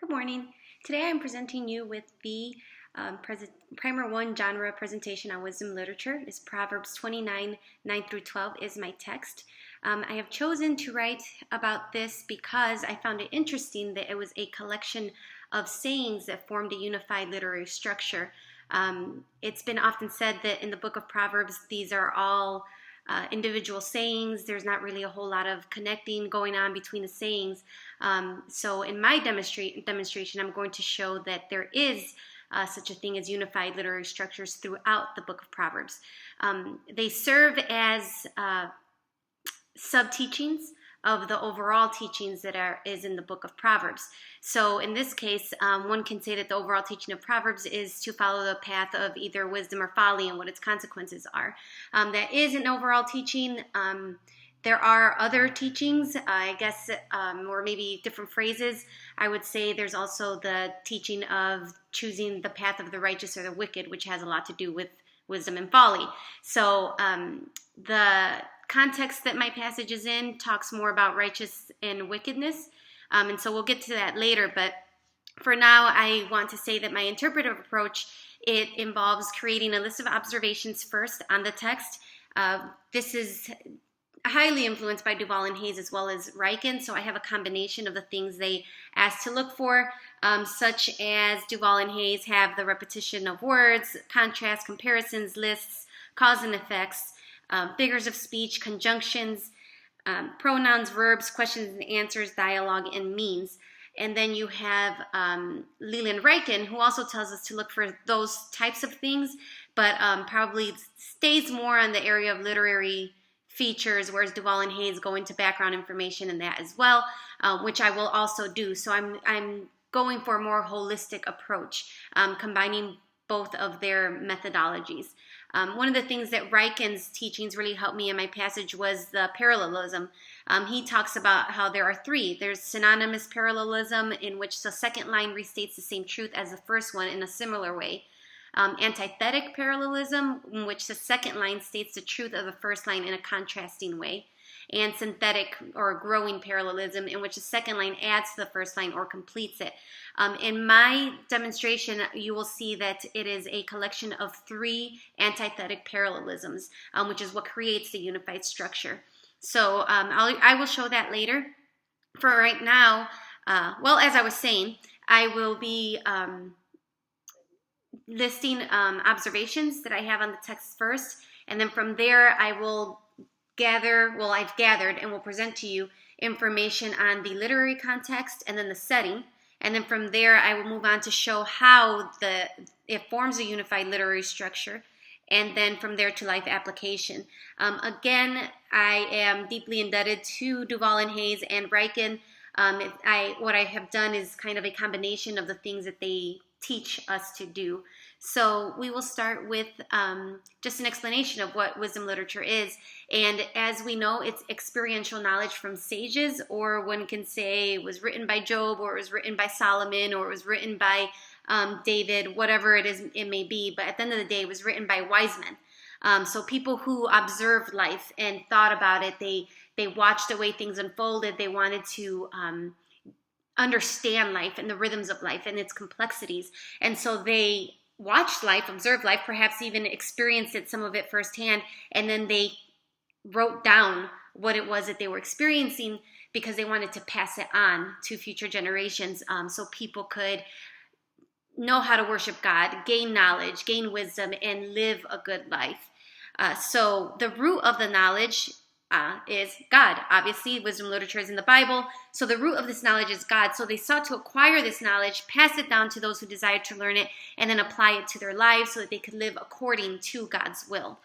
Good morning. Today I'm presenting you with the Primer 1 genre presentation on wisdom literature. It's Proverbs 29, 9 through 12 is my text. I have chosen to write about this because I found it interesting that it was a collection of sayings that formed a unified literary structure. It's been often said that in the book of Proverbs, these are all individual sayings. There's not really a whole lot of connecting going on between the sayings. So in my demonstration, I'm going to show that there is such a thing as unified literary structures throughout the book of Proverbs. They serve as sub-teachings of the overall teachings that is in the book of Proverbs. So in this case, one can say that the overall teaching of Proverbs is to follow the path of either wisdom or folly and what its consequences are. That is an overall teaching. There are other teachings, I guess, or maybe different phrases. I would say there's also the teaching of choosing the path of the righteous or the wicked, which has a lot to do with wisdom and folly. So the context that my passage is in talks more about righteous and wickedness, and so we'll get to that later. But for now, I want to say that my interpretive approach, it involves creating a list of observations first on the text. This is highly influenced by Duvall and Hayes as well as Ryken, so I have a combination of the things they asked to look for, such as Duvall and Hayes have the repetition of words, contrast, comparisons, lists, cause and effects, figures of speech, conjunctions, pronouns, verbs, questions and answers, dialogue, and means. And then you have Leland Ryken, who also tells us to look for those types of things, but probably stays more on the area of literary features, whereas Duvall and Hayes go into background information and that as well, which I will also do. So I'm going for a more holistic approach, combining both of their methodologies. One of the things that Ryken's teachings really helped me in my passage was the parallelism. He talks about how there are three. There's synonymous parallelism, in which the second line restates the same truth as the first one in a similar way. Antithetic parallelism, in which the second line states the truth of the first line in a contrasting way. And synthetic or growing parallelism, in which the second line adds to the first line or completes it. In my demonstration, you will see that it is a collection of three antithetic parallelisms, which is what creates the unified structure. So I will show that later. For right now, as I was saying, I will be listing observations that I have on the text first, and then from there I will I've gathered and will present to you information on the literary context and then the setting, and then from there I will move on to show how it forms a unified literary structure, and then from there to life application. Again, I am deeply indebted to Duvall and Hayes and Ryken. What I have done is kind of a combination of the things that they teach us to do. So we will start with just an explanation of what wisdom literature is. And as we know, it's experiential knowledge from sages, or one can say it was written by Job, or it was written by Solomon, or it was written by David, whatever it may be. But at the end of the day, it was written by wise men. So people who observed life and thought about it, they watched the way things unfolded. They wanted to understand life and the rhythms of life and its complexities. And so they watched life, observed life, perhaps even experienced some of it firsthand, and then they wrote down what it was that they were experiencing because they wanted to pass it on to future generations, so people could know how to worship God, gain knowledge, gain wisdom, and live a good life. So the root of the knowledge is God. Obviously, wisdom literature is in the Bible, so the root of this knowledge is God. So they sought to acquire this knowledge, pass it down to those who desired to learn it, and then apply it to their lives so that they could live according to God's will.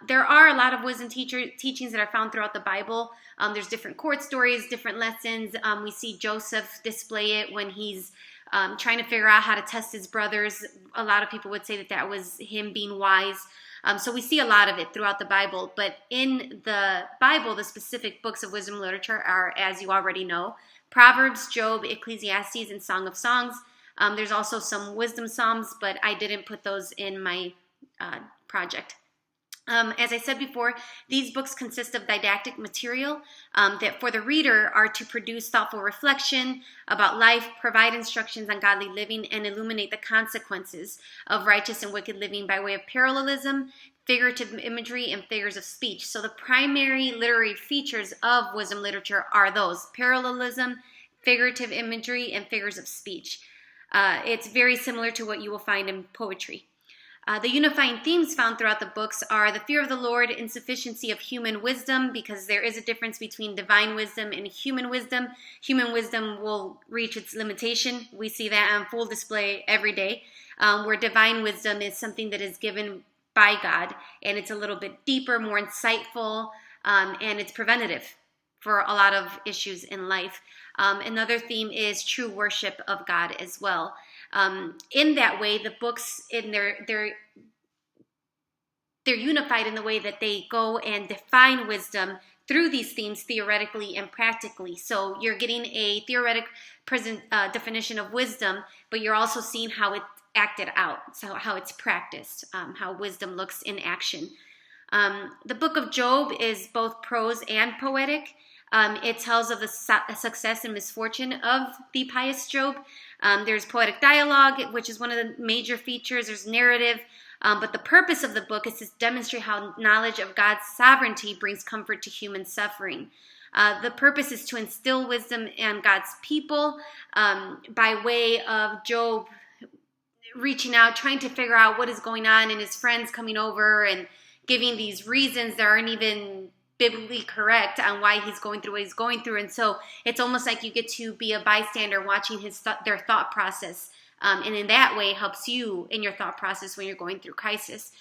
There are a lot of wisdom teachings that are found throughout the Bible. There's different court stories, different lessons. We see Joseph display it when he's trying to figure out how to test his brothers. A lot of people would say that was him being wise. So we see a lot of it throughout the Bible, but in the Bible, the specific books of wisdom literature are, as you already know, Proverbs, Job, Ecclesiastes, and Song of Songs. There's also some wisdom psalms, but I didn't put those in my project. As I said before, these books consist of didactic material that for the reader are to produce thoughtful reflection about life, provide instructions on godly living, and illuminate the consequences of righteous and wicked living by way of parallelism, figurative imagery, and figures of speech. So the primary literary features of wisdom literature are those: parallelism, figurative imagery, and figures of speech. It's very similar to what you will find in poetry. The unifying themes found throughout the books are the fear of the Lord, insufficiency of human wisdom, because there is a difference between divine wisdom and human wisdom. Human wisdom will reach its limitation. We see that on full display every day, where divine wisdom is something that is given by God, and it's a little bit deeper, more insightful, and it's preventative for a lot of issues in life. Another theme is true worship of God as well. In that way, the books they're unified in the way that they go and define wisdom through these themes theoretically and practically. So you're getting a theoretic definition of wisdom, but you're also seeing how it's acted out, so how it's practiced, how wisdom looks in action. The book of Job is both prose and poetic. It tells of the success and misfortune of the pious Job. There's poetic dialogue, which is one of the major features. There's narrative. But the purpose of the book is to demonstrate how knowledge of God's sovereignty brings comfort to human suffering. The purpose is to instill wisdom in God's people by way of Job reaching out, trying to figure out what is going on, and his friends coming over and giving these reasons that aren't even biblically correct on why he's going through what he's going through. And so it's almost like you get to be a bystander watching their thought process, and in that way helps you in your thought process when you're going through crisis.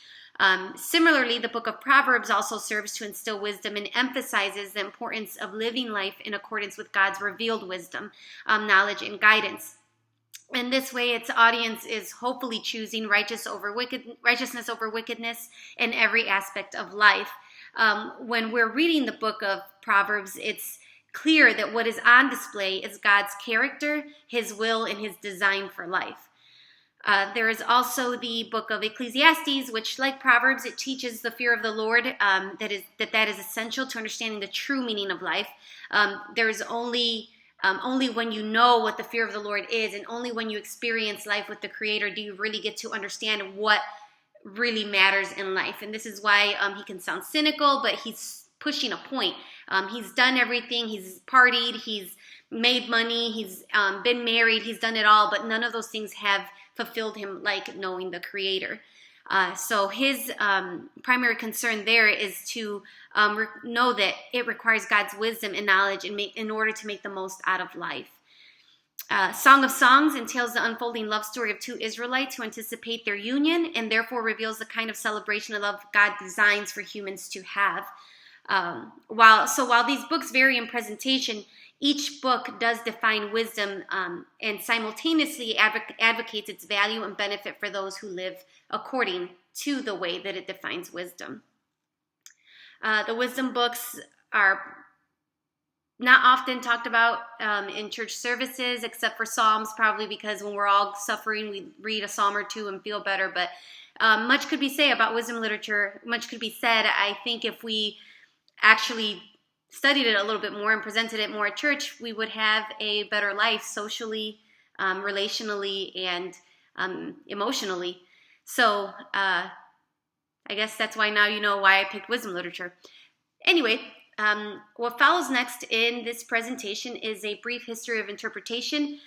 Similarly, the book of Proverbs also serves to instill wisdom and emphasizes the importance of living life in accordance with God's revealed wisdom, knowledge, and guidance. In this way, its audience is hopefully choosing righteousness over wickedness in every aspect of life. When we're reading the book of Proverbs, it's clear that what is on display is God's character, his will, and his design for life. There is also the book of Ecclesiastes, which, like Proverbs, it teaches the fear of the Lord, that is essential to understanding the true meaning of life. There's only when you know what the fear of the Lord is, and only when you experience life with the Creator do you really get to understand what really matters in life. And this is why he can sound cynical, but he's pushing a point. He's done everything. He's partied. He's made money. He's been married. He's done it all, but none of those things have fulfilled him like knowing the Creator. So his primary concern there is to know that it requires God's wisdom and knowledge in order to make the most out of life. Song of Songs entails the unfolding love story of two Israelites who anticipate their union, and therefore reveals the kind of celebration of love God designs for humans to have. While these books vary in presentation, each book does define wisdom and simultaneously advocates its value and benefit for those who live according to the way that it defines wisdom. The wisdom books are not often talked about in church services, except for Psalms, probably because when we're all suffering, we read a Psalm or two and feel better. But much could be said about wisdom literature. Much could be said, I think, if we actually studied it a little bit more and presented it more at church, we would have a better life socially, relationally, and emotionally. So I guess that's why now you know why I picked wisdom literature. Anyway, what follows next in this presentation is a brief history of interpretation,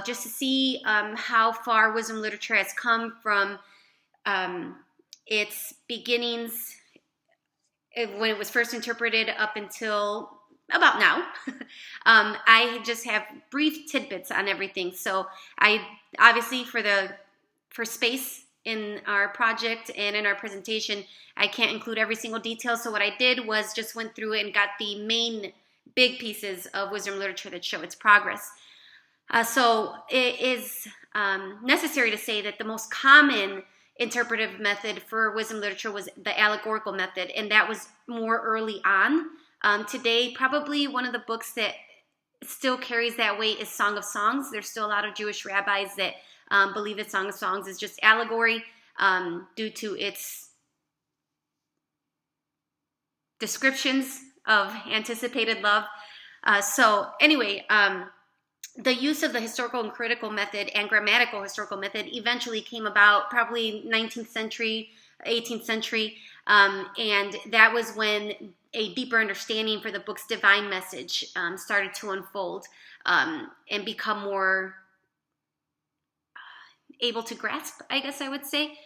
just to see how far wisdom literature has come from its beginnings when it was first interpreted up until about now. I just have brief tidbits on everything. So I obviously for space in our project and in our presentation, I can't include every single detail. So what I did was just went through it and got the main big pieces of wisdom literature that show its progress. So it is necessary to say that the most common interpretive method for wisdom literature was the allegorical method, and that was more early on. Today, probably one of the books that still carries that weight is Song of Songs. There's still a lot of Jewish rabbis that believe that Song of Songs is just allegory due to its descriptions of anticipated love. So anyway, the use of the historical and critical method and grammatical historical method eventually came about probably 19th century, 18th century, and that was when a deeper understanding for the book's divine message started to unfold and become more able to grasp, I guess I would say.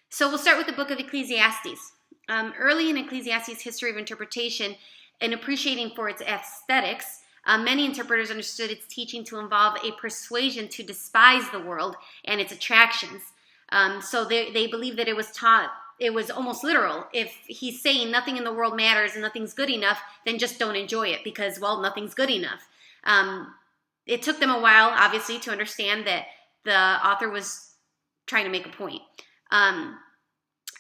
So we'll start with the book of Ecclesiastes. Early in Ecclesiastes' history of interpretation and appreciating for its aesthetics, many interpreters understood its teaching to involve a persuasion to despise the world and its attractions. So they believed that it was taught, it was almost literal. If he's saying nothing in the world matters and nothing's good enough, then just don't enjoy it because, well, nothing's good enough. It took them a while, obviously, to understand that the author was trying to make a point.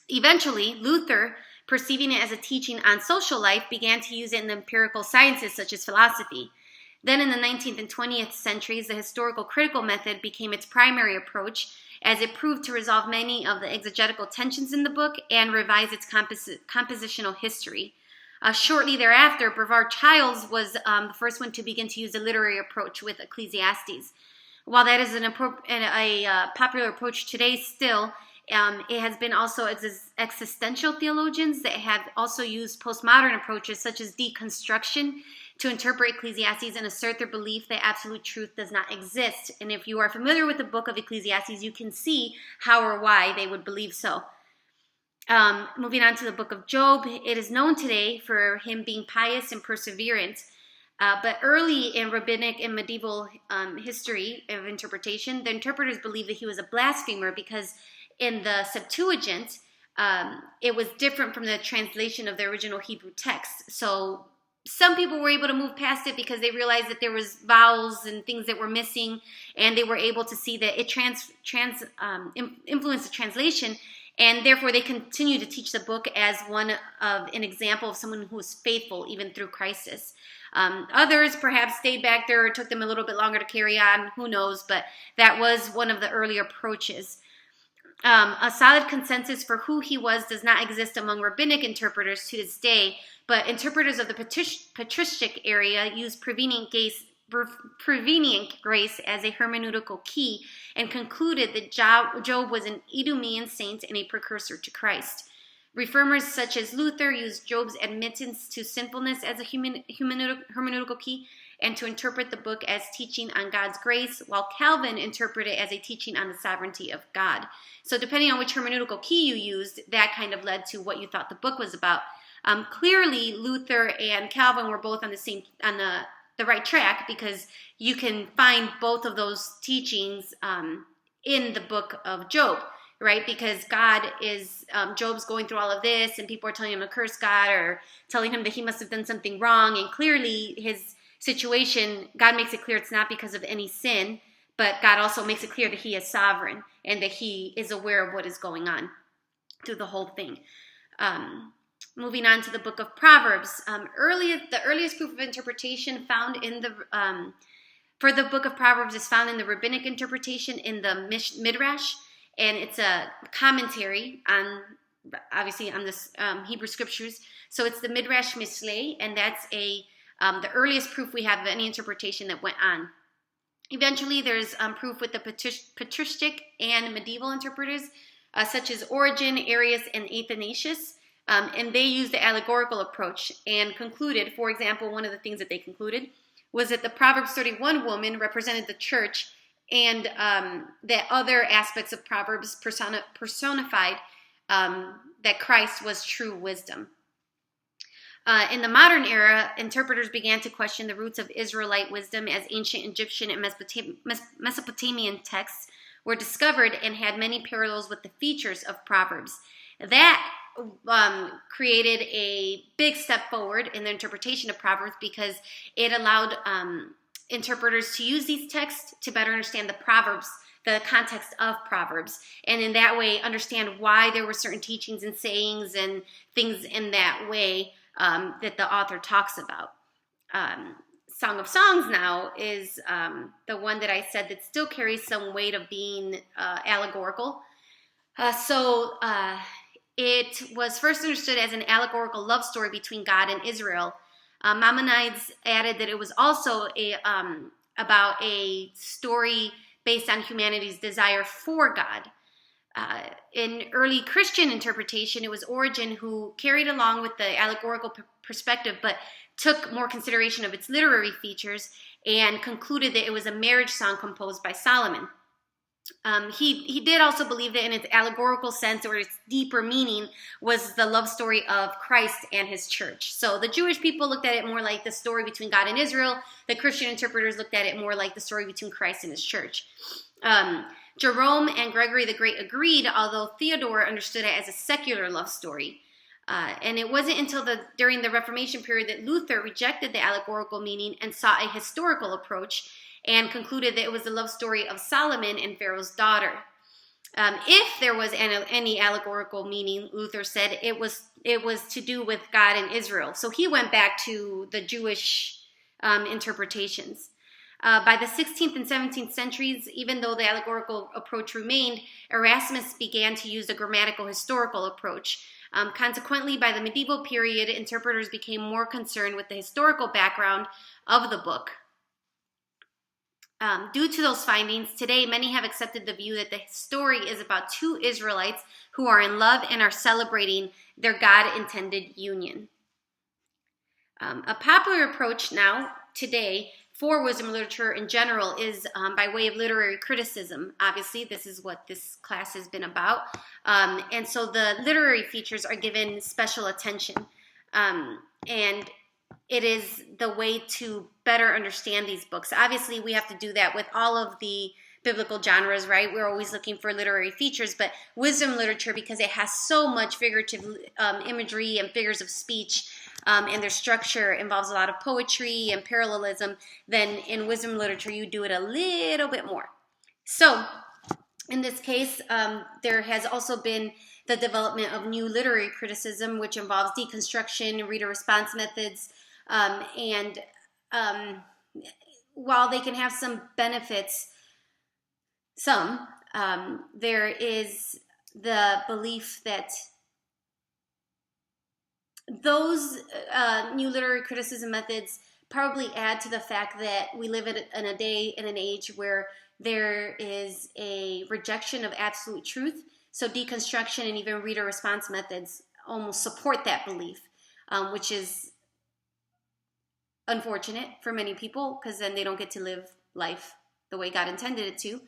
Eventually, Luther, perceiving it as a teaching on social life, began to use it in the empirical sciences such as philosophy. Then in the 19th and 20th centuries, the historical critical method became its primary approach, as it proved to resolve many of the exegetical tensions in the book and revise its compositional history. Shortly thereafter, Brevard Childs was the first one to begin to use a literary approach with Ecclesiastes. While that is a popular approach today still, it has been also existential theologians that have also used postmodern approaches such as deconstruction to interpret Ecclesiastes and assert their belief that absolute truth does not exist. And if you are familiar with the book of Ecclesiastes, you can see how or why they would believe so. Moving on to the book of Job, it is known today for him being pious and perseverant. But early in rabbinic and medieval history of interpretation, the interpreters believed that he was a blasphemer because in the Septuagint, it was different from the translation of the original Hebrew text. So some people were able to move past it because they realized that there was vowels and things that were missing, and they were able to see that it influenced the translation, and therefore they continue to teach the book as an example of someone who was faithful even through crisis. Others perhaps stayed back there or took them a little bit longer to carry on, who knows, but that was one of the early approaches. A solid consensus for who he was does not exist among rabbinic interpreters to this day, but interpreters of the patristic area use prevenient grace as a hermeneutical key and concluded that Job was an Idumean saint and a precursor to Christ. Reformers such as Luther used Job's admittance to sinfulness as a hermeneutical key and to interpret the book as teaching on God's grace, while Calvin interpreted it as a teaching on the sovereignty of God. So depending on which hermeneutical key you used, that kind of led to what you thought the book was about. Clearly, Luther and Calvin were both on the right track, because you can find both of those teachings in the book of Job, right? Because God is, Job's going through all of this, and people are telling him to curse God or telling him that he must have done something wrong, and clearly his situation, God makes it clear it's not because of any sin, but God also makes it clear that he is sovereign and that he is aware of what is going on through the whole thing. Moving on to the book of Proverbs, the earliest proof of interpretation found in for the book of Proverbs is found in the rabbinic interpretation in the Midrash, and it's a commentary on, obviously, on this Hebrew scriptures. So it's the Midrash Mishlei, and that's the earliest proof we have of any interpretation that went on. Eventually, there's proof with the patristic and medieval interpreters, such as Origen, Arius, and Athanasius. And they used the allegorical approach and concluded, for example, one of the things that they concluded was that the Proverbs 31 woman represented the church, and that other aspects of Proverbs personified that Christ was true wisdom. In the modern era, interpreters began to question the roots of Israelite wisdom as ancient Egyptian and Mesopotamian texts were discovered and had many parallels with the features of Proverbs. That created a big step forward in the interpretation of Proverbs, because it allowed interpreters to use these texts to better understand the context of Proverbs, and in that way understand why there were certain teachings and sayings and things in that way that the author talks about. Song of Songs now is the one that I said that still carries some weight of being allegorical. it was first understood as an allegorical love story between God and Israel. Maimonides added that it was also about a story based on humanity's desire for God. In early Christian interpretation, it was Origen who carried along with the allegorical perspective, but took more consideration of its literary features and concluded that it was a marriage song composed by Solomon. He did also believe that in its allegorical sense, or its deeper meaning, was the love story of Christ and his church. So the Jewish people looked at it more like the story between God and Israel. The Christian interpreters looked at it more like the story between Christ and his church. Jerome and Gregory the Great agreed, although Theodore understood it as a secular love story. And it wasn't until during the Reformation period that Luther rejected the allegorical meaning and sought a historical approach, and concluded that it was the love story of Solomon and Pharaoh's daughter. If there was any allegorical meaning, Luther said it was to do with God and Israel. So he went back to the Jewish interpretations. By the 16th and 17th centuries, even though the allegorical approach remained, Erasmus began to use the grammatical historical approach. Consequently, by the medieval period, interpreters became more concerned with the historical background of the book. Due to those findings, today many have accepted the view that the story is about two Israelites who are in love and are celebrating their God-intended union. A popular approach now, today, for wisdom literature in general is by way of literary criticism. Obviously, this is what this class has been about. And so the literary features are given special attention. And it is the way to better understand these books. Obviously, we have to do that with all of the biblical genres, right? We're always looking for literary features, but wisdom literature, because it has so much figurative imagery and figures of speech, and their structure involves a lot of poetry and parallelism, then in wisdom literature, you do it a little bit more. So, in this case, there has also been the development of new literary criticism, which involves deconstruction, reader response methods, and while they can have some benefits, there is the belief that those new literary criticism methods probably add to the fact that we live in a day and an age where there is a rejection of absolute truth. So deconstruction and even reader response methods almost support that belief, which is unfortunate for many people, because then they don't get to live life the way God intended it to.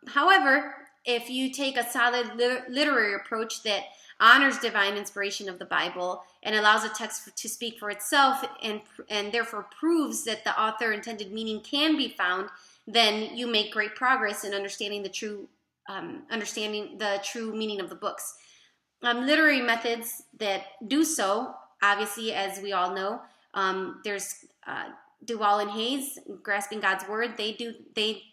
However, if you take a solid literary approach that honors divine inspiration of the Bible and allows a text to speak for itself, and therefore proves that the author intended meaning can be found, then you make great progress in understanding the true meaning of the books. Literary methods that do so, obviously, as we all know, there's Duval and Hayes, Grasping God's Word. They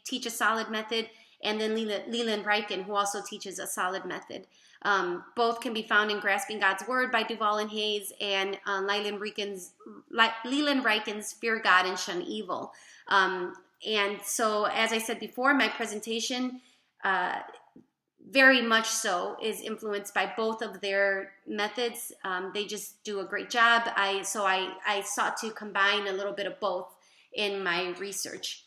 teach a solid method, and then Leland Ryken, who also teaches a solid method. Both can be found in Grasping God's Word by Duval and Hayes, and Leland Ryken's Fear God and Shun Evil. And so, as I said before, my presentation very much so is influenced by both of their methods. They just do a great job. I sought to combine a little bit of both in my research.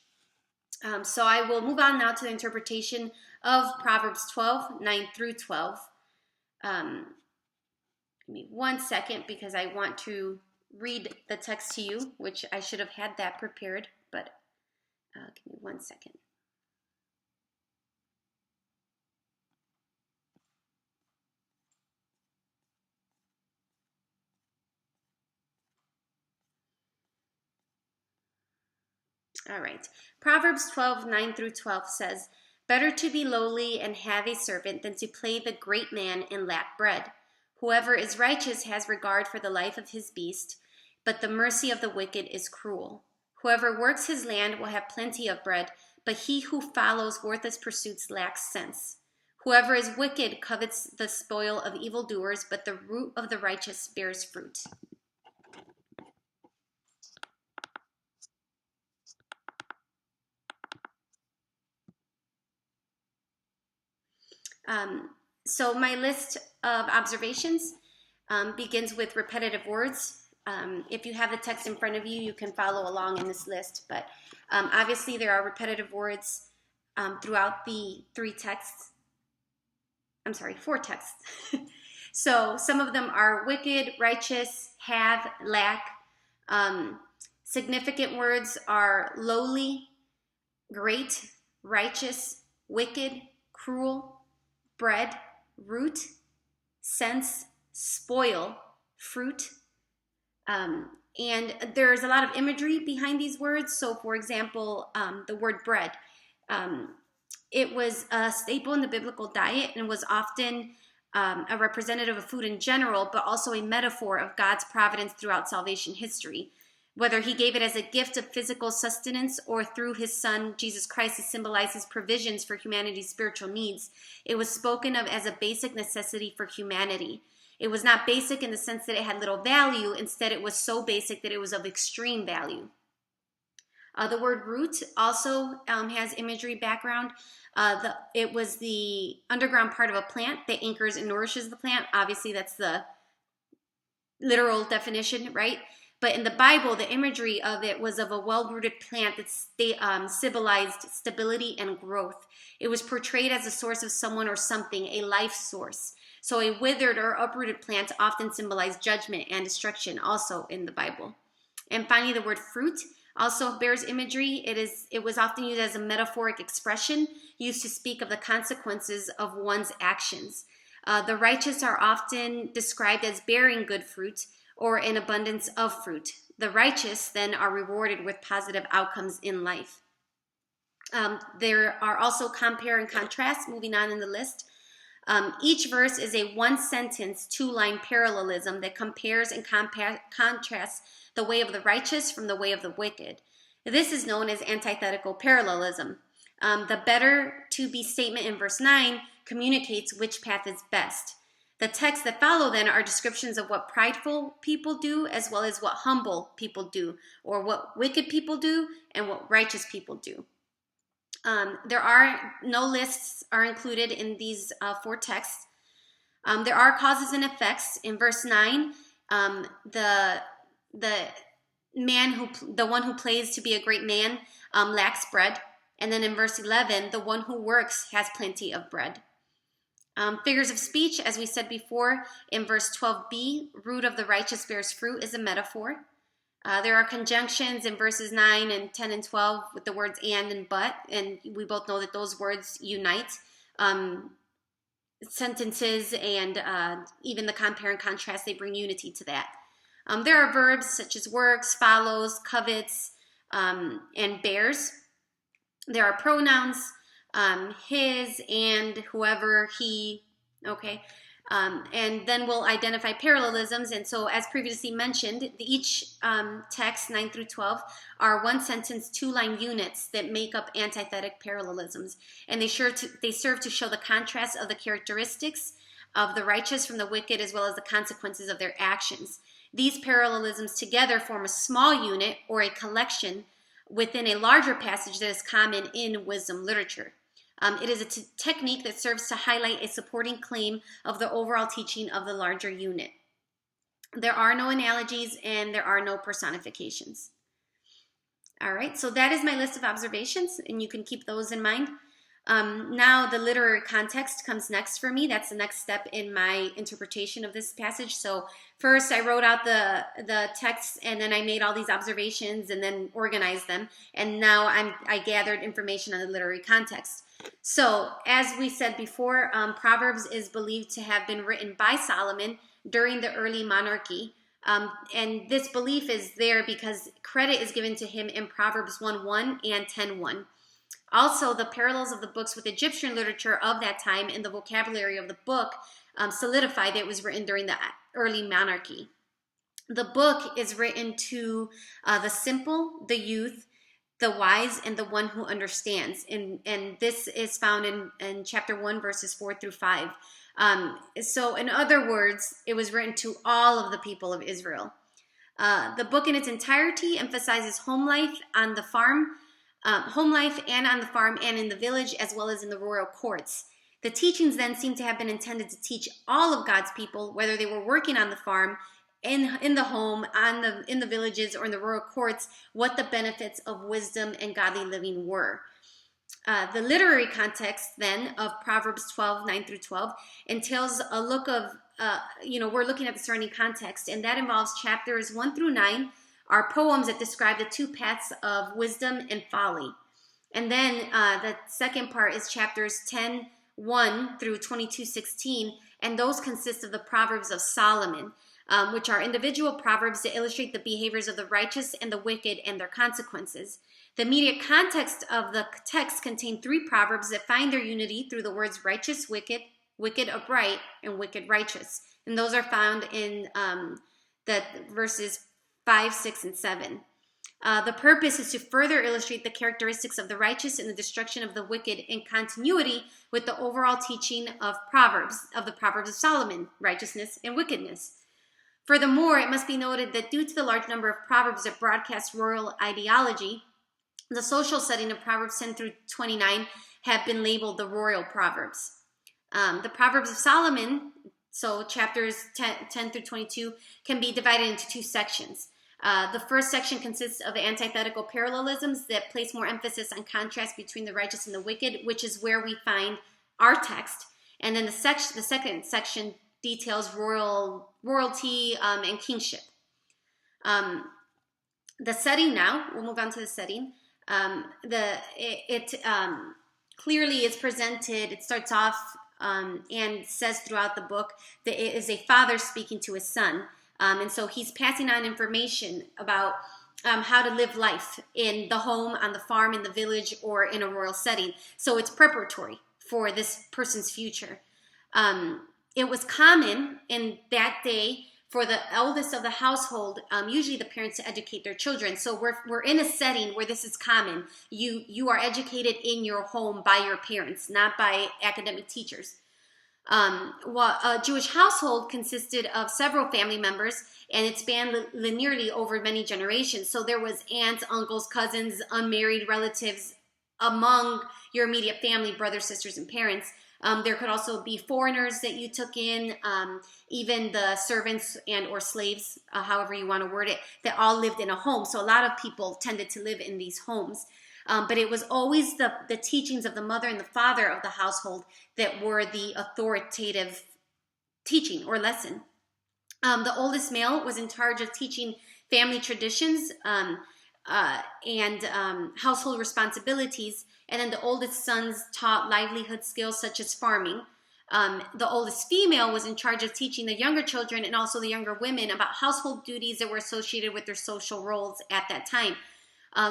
So I will move on now to the interpretation of Proverbs 12, 9 through 12. Give me 1 second, because I want to read the text to you, which I should have had that prepared, but give me 1 second. All right. Proverbs 12, 9 through 12 says, "Better to be lowly and have a servant than to play the great man and lack bread. Whoever is righteous has regard for the life of his beast, but the mercy of the wicked is cruel. Whoever works his land will have plenty of bread, but he who follows worthless pursuits lacks sense. Whoever is wicked covets the spoil of evildoers, but the root of the righteous bears fruit." So my list of observations begins with repetitive words. If you have the text in front of you, you can follow along in this list. But obviously there are repetitive words throughout the four texts. So some of them are wicked, righteous, have, lack. Significant words are lowly, great, righteous, wicked, cruel, bread, root, sense, spoil, fruit. And there's a lot of imagery behind these words. So for example, the word bread. It was a staple in the biblical diet and was often a representative of food in general, but also a metaphor of God's providence throughout salvation history. Whether he gave it as a gift of physical sustenance or through his son, Jesus Christ, to symbolize his provisions for humanity's spiritual needs, it was spoken of as a basic necessity for humanity. It was not basic in the sense that it had little value. Instead, it was so basic that it was of extreme value. The word root also has imagery background. It was the underground part of a plant that anchors and nourishes the plant. Obviously, that's the literal definition, right? But in the Bible, the imagery of it was of a well-rooted plant that symbolized stability and growth. It was portrayed as a source of someone or something, a life source. So a withered or uprooted plant often symbolized judgment and destruction, also in the Bible. And finally, the word fruit also bears imagery. It was often used as a metaphoric expression used to speak of the consequences of one's actions. The righteous are often described as bearing good fruit or an abundance of fruit. The righteous then are rewarded with positive outcomes in life. There are also compare and contrast, moving on in the list. Each verse is a one-sentence, two-line parallelism that compares and contrasts the way of the righteous from the way of the wicked. This is known as antithetical parallelism. The better to be statement in verse 9 communicates which path is best. The texts that follow then are descriptions of what prideful people do as well as what humble people do, or what wicked people do and what righteous people do. There are no lists are included in these four texts. There are causes and effects. In verse 9, the one who plays to be a great man lacks bread. And then in verse 11, the one who works has plenty of bread. Figures of speech, as we said before, in verse 12b, root of the righteous bears fruit is a metaphor. There are conjunctions in verses 9 and 10 and 12 with the words and but, and we both know that those words unite sentences, and even the compare and contrast, they bring unity to that. There are verbs such as works, follows, covets, and bears. There are pronouns, his, and, whoever, he, okay? And then we'll identify parallelisms. And so, as previously mentioned, each text, 9 through 12, are one-sentence, two-line units that make up antithetic parallelisms. And they serve to show the contrast of the characteristics of the righteous from the wicked, as well as the consequences of their actions. These parallelisms together form a small unit or a collection within a larger passage that is common in wisdom literature. It is a technique that serves to highlight a supporting claim of the overall teaching of the larger unit. There are no analogies and there are no personifications. All right, so that is my list of observations, and you can keep those in mind. Now the literary context comes next for me. That's the next step in my interpretation of this passage. So first I wrote out the text, and then I made all these observations and then organized them. And now I gathered information on the literary context. So as we said before, Proverbs is believed to have been written by Solomon during the early monarchy. And this belief is there because credit is given to him in Proverbs 1:1 and 10:1. Also, the parallels of the books with Egyptian literature of that time and the vocabulary of the book solidify that it was written during the early monarchy. The book is written to the simple, the youth, the wise, and the one who understands. And this is found in chapter 1, verses 4 through 5. So in other words, it was written to all of the people of Israel. The book in its entirety emphasizes home life on the farm, and on the farm and in the village, as well as in the royal courts. The teachings then seem to have been intended to teach all of God's people, whether they were working on the farm, in the home, in the villages, or in the rural courts, what the benefits of wisdom and godly living were. The literary context then of Proverbs 12, 9 through 12 entails a look of, we're looking at the surrounding context, and that involves chapters 1 through 9 are poems that describe the two paths of wisdom and folly. And then the second part is chapters 10, 1 through 22, 16, and those consist of the Proverbs of Solomon, which are individual proverbs that illustrate the behaviors of the righteous and the wicked and their consequences. The immediate context of the text contain three proverbs that find their unity through the words righteous, wicked, wicked, upright, and wicked, righteous. And those are found in the verses 5, 6, and 7. The purpose is to further illustrate the characteristics of the righteous and the destruction of the wicked in continuity with the overall teaching of the Proverbs of Solomon, righteousness and wickedness. Furthermore, it must be noted that due to the large number of proverbs that broadcast royal ideology, the social setting of Proverbs 10 through 29 have been labeled the royal proverbs. The Proverbs of Solomon, so chapters 10 through 22, can be divided into two sections. The first section consists of antithetical parallelisms that place more emphasis on contrast between the righteous and the wicked, which is where we find our text. And then the second section details royalty and kingship. The setting now, we'll move on to the setting. Clearly is presented, it starts off and says throughout the book that it is a father speaking to his son. And so he's passing on information about how to live life in the home, on the farm, in the village, or in a royal setting. So it's preparatory for this person's future. It was common in that day for the eldest of the household, usually the parents, to educate their children. So we're in a setting where this is common. You are educated in your home by your parents, not by academic teachers. A Jewish household consisted of several family members, and it spanned linearly over many generations. So there was aunts, uncles, cousins, unmarried relatives among your immediate family, brothers, sisters, and parents. There could also be foreigners that you took in, even the servants and or slaves, however you want to word it, that all lived in a home. So a lot of people tended to live in these homes. But it was always the teachings of the mother and the father of the household that were the authoritative teaching or lesson. The oldest male was in charge of teaching family traditions and household responsibilities, and then the oldest sons taught livelihood skills such as farming. The oldest female was in charge of teaching the younger children and also the younger women about household duties that were associated with their social roles at that time.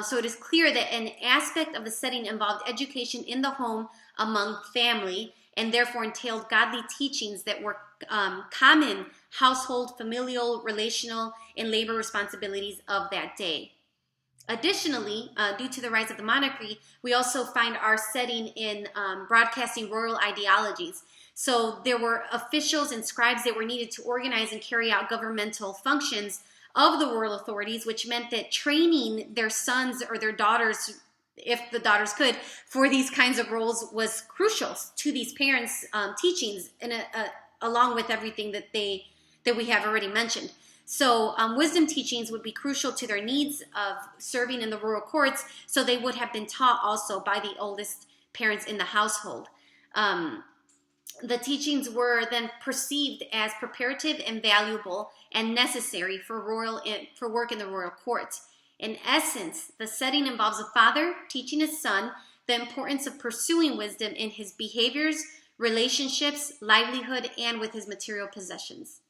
So it is clear that an aspect of the setting involved education in the home among family, and therefore entailed godly teachings that were common household, familial, relational, and labor responsibilities of that day. Additionally, due to the rise of the monarchy, we also find our setting in broadcasting royal ideologies. So there were officials and scribes that were needed to organize and carry out governmental functions of the royal authorities, which meant that training their sons or their daughters, if the daughters could, for these kinds of roles was crucial to these parents' teachings, and along with everything that we have already mentioned. So wisdom teachings would be crucial to their needs of serving in the royal courts, so they would have been taught also by the oldest parents in the household. The teachings were then perceived as preparative and valuable and necessary for work in the royal courts. In essence, the setting involves a father teaching his son the importance of pursuing wisdom in his behaviors, relationships, livelihood, and with his material possessions.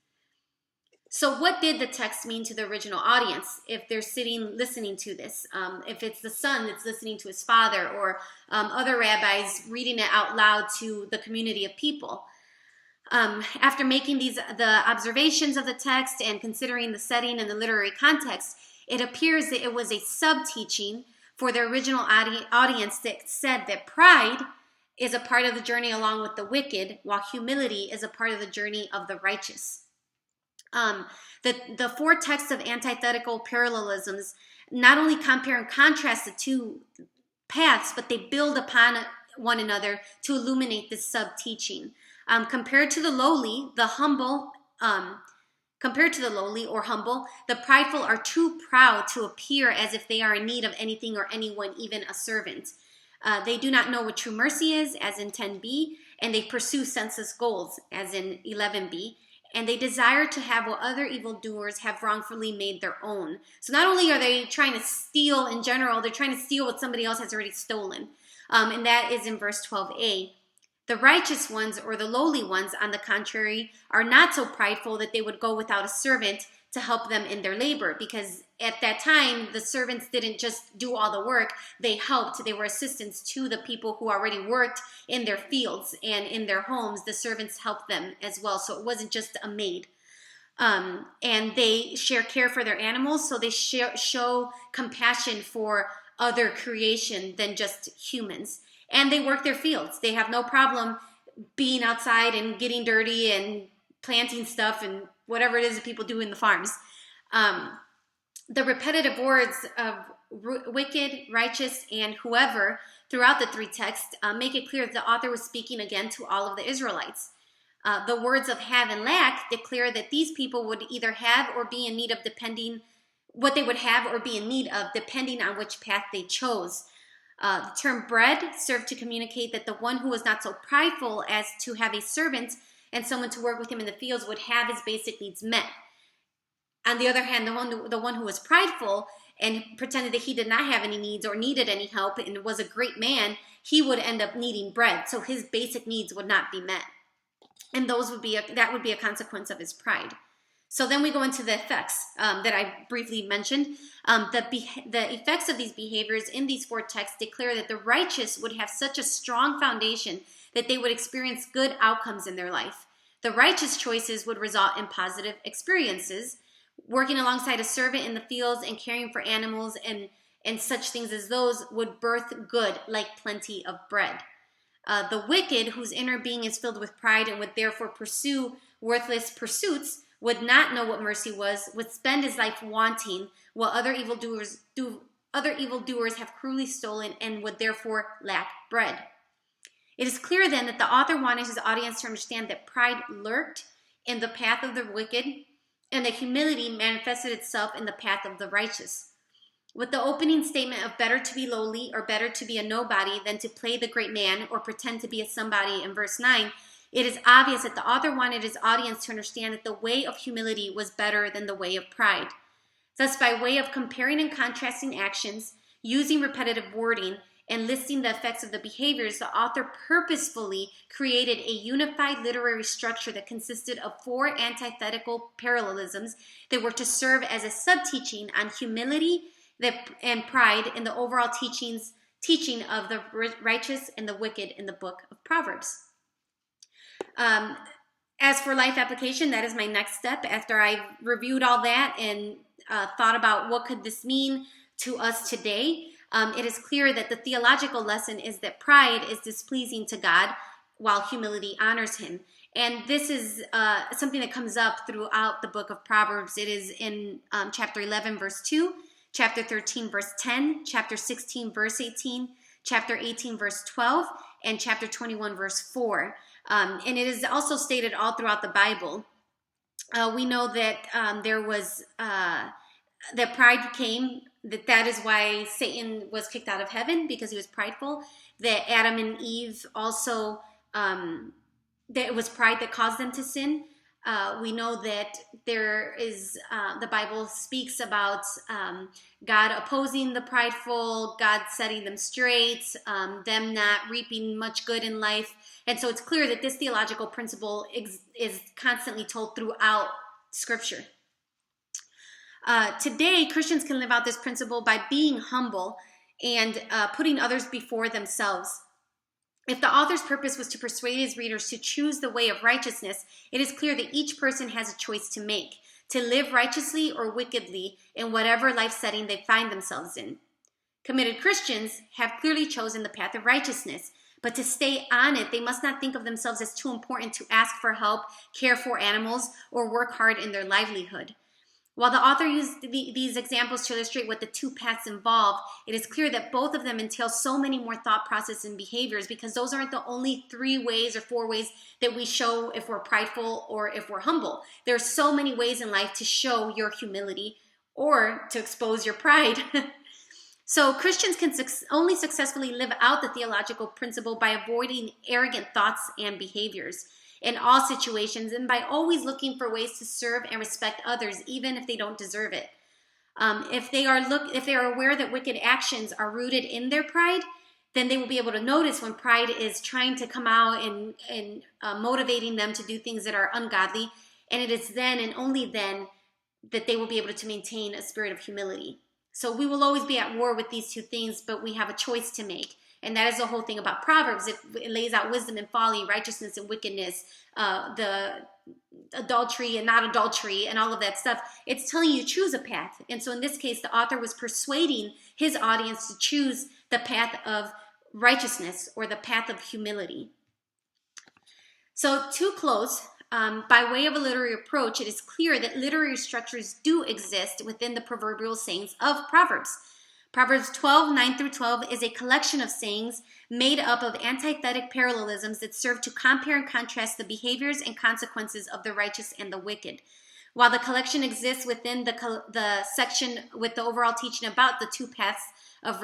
So what did the text mean to the original audience if they're sitting listening to this? If it's the son that's listening to his father, or other rabbis reading it out loud to the community of people. After making the observations of the text and considering the setting and the literary context, it appears that it was a sub-teaching for the original audience that said that pride is a part of the journey along with the wicked, while humility is a part of the journey of the righteous. The four texts of antithetical parallelisms not only compare and contrast the two paths, but they build upon one another to illuminate this sub-teaching. Compared to the lowly or humble, the prideful are too proud to appear as if they are in need of anything or anyone, even a servant. They do not know what true mercy is, as in 10b, and they pursue senseless goals, as in 11b, and they desire to have what other evildoers have wrongfully made their own. So not only are they trying to steal in general, they're trying to steal what somebody else has already stolen. And that is in verse 12a. The righteous ones, or the lowly ones, on the contrary, are not so prideful that they would go without a servant to help them in their labor, because at that time, the servants didn't just do all the work. They helped. They were assistants to the people who already worked in their fields and in their homes. The servants helped them as well, so it wasn't just a maid. And they share care for their animals, so they show compassion for other creation than just humans. And they work their fields. They have no problem being outside and getting dirty and planting stuff and whatever it is that people do in the farms. The repetitive words of wicked, righteous, and whoever throughout the three texts make it clear that the author was speaking again to all of the Israelites. The words of have and lack declare that these people would either have or be in need of, what they would have or be in need of, depending on which path they chose. The term bread served to communicate that the one who was not so prideful as to have a servant and someone to work with him in the fields would have his basic needs met. On the other hand, the one who was prideful and pretended that he did not have any needs or needed any help and was a great man, he would end up needing bread, so his basic needs would not be met. And that would be a consequence of his pride. So then we go into the effects that I briefly mentioned. The effects of these behaviors in these four texts declare that the righteous would have such a strong foundation that they would experience good outcomes in their life. The righteous choices would result in positive experiences. Working alongside a servant in the fields and caring for animals and such things as those would birth good, like plenty of bread. The wicked, whose inner being is filled with pride and would therefore pursue worthless pursuits, would not know what mercy was, would spend his life wanting what other evildoers have cruelly stolen, and would therefore lack bread. It is clear then that the author wanted his audience to understand that pride lurked in the path of the wicked, and that humility manifested itself in the path of the righteous. With the opening statement of better to be lowly or better to be a nobody than to play the great man or pretend to be a somebody in verse 9, it is obvious that the author wanted his audience to understand that the way of humility was better than the way of pride. Thus, by way of comparing and contrasting actions, using repetitive wording, and listing the effects of the behaviors, the author purposefully created a unified literary structure that consisted of four antithetical parallelisms that were to serve as a sub-teaching on humility and pride in the overall teaching of the righteous and the wicked in the book of Proverbs. As for life application, that is my next step. After I've reviewed all that and thought about what could this mean to us today, it is clear that the theological lesson is that pride is displeasing to God while humility honors him. And this is something that comes up throughout the book of Proverbs. It is in chapter 11, verse 2, chapter 13, verse 10, chapter 16, verse 18, chapter 18, verse 12, and chapter 21, verse 4. And it is also stated all throughout the Bible. We know that there was that pride came, that is why Satan was kicked out of heaven, because he was prideful. That Adam and Eve also, that it was pride that caused them to sin. We know that there is, the Bible speaks about God opposing the prideful, God setting them straight, them not reaping much good in life. And so it's clear that this theological principle is constantly told throughout Scripture. Today, Christians can live out this principle by being humble and putting others before themselves. If the author's purpose was to persuade his readers to choose the way of righteousness, it is clear that each person has a choice to make, to live righteously or wickedly in whatever life setting they find themselves in. Committed Christians have clearly chosen the path of righteousness, but to stay on it, they must not think of themselves as too important to ask for help, care for animals, or work hard in their livelihood. While the author used these examples to illustrate what the two paths involve, it is clear that both of them entail so many more thought processes and behaviors, because those aren't the only 3 ways or 4 ways that we show if we're prideful or if we're humble. There are so many ways in life to show your humility or to expose your pride. So Christians can only successfully live out the theological principle by avoiding arrogant thoughts and behaviors in all situations, and by always looking for ways to serve and respect others, even if they don't deserve it. If they are aware that wicked actions are rooted in their pride, then they will be able to notice when pride is trying to come out and motivating them to do things that are ungodly. And it is then and only then that they will be able to maintain a spirit of humility. So we will always be at war with these 2 things, but we have a choice to make. And that is the whole thing about Proverbs. It lays out wisdom and folly, righteousness and wickedness, the adultery and not adultery, and all of that stuff. It's telling you choose a path. And so in this case, the author was persuading his audience to choose the path of righteousness, or the path of humility. So to close, by way of a literary approach, it is clear that literary structures do exist within the proverbial sayings of Proverbs. Proverbs 12:9 through 12 is a collection of sayings made up of antithetic parallelisms that serve to compare and contrast the behaviors and consequences of the righteous and the wicked. While the collection exists within the section with the overall teaching about the 2 paths of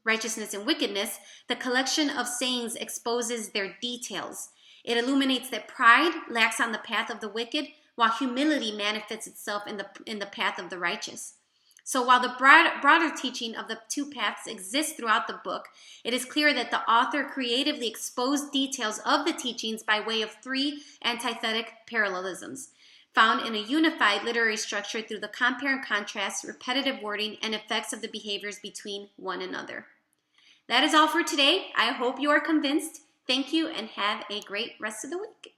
righteousness and wickedness, the collection of sayings exposes their details. It illuminates that pride lacks on the path of the wicked, while humility manifests itself in the path of the righteous. So while the broader teaching of the 2 paths exists throughout the book, it is clear that the author creatively exposed details of the teachings by way of 3 antithetic parallelisms, found in a unified literary structure through the compare and contrast, repetitive wording, and effects of the behaviors between one another. That is all for today. I hope you are convinced. Thank you, and have a great rest of the week.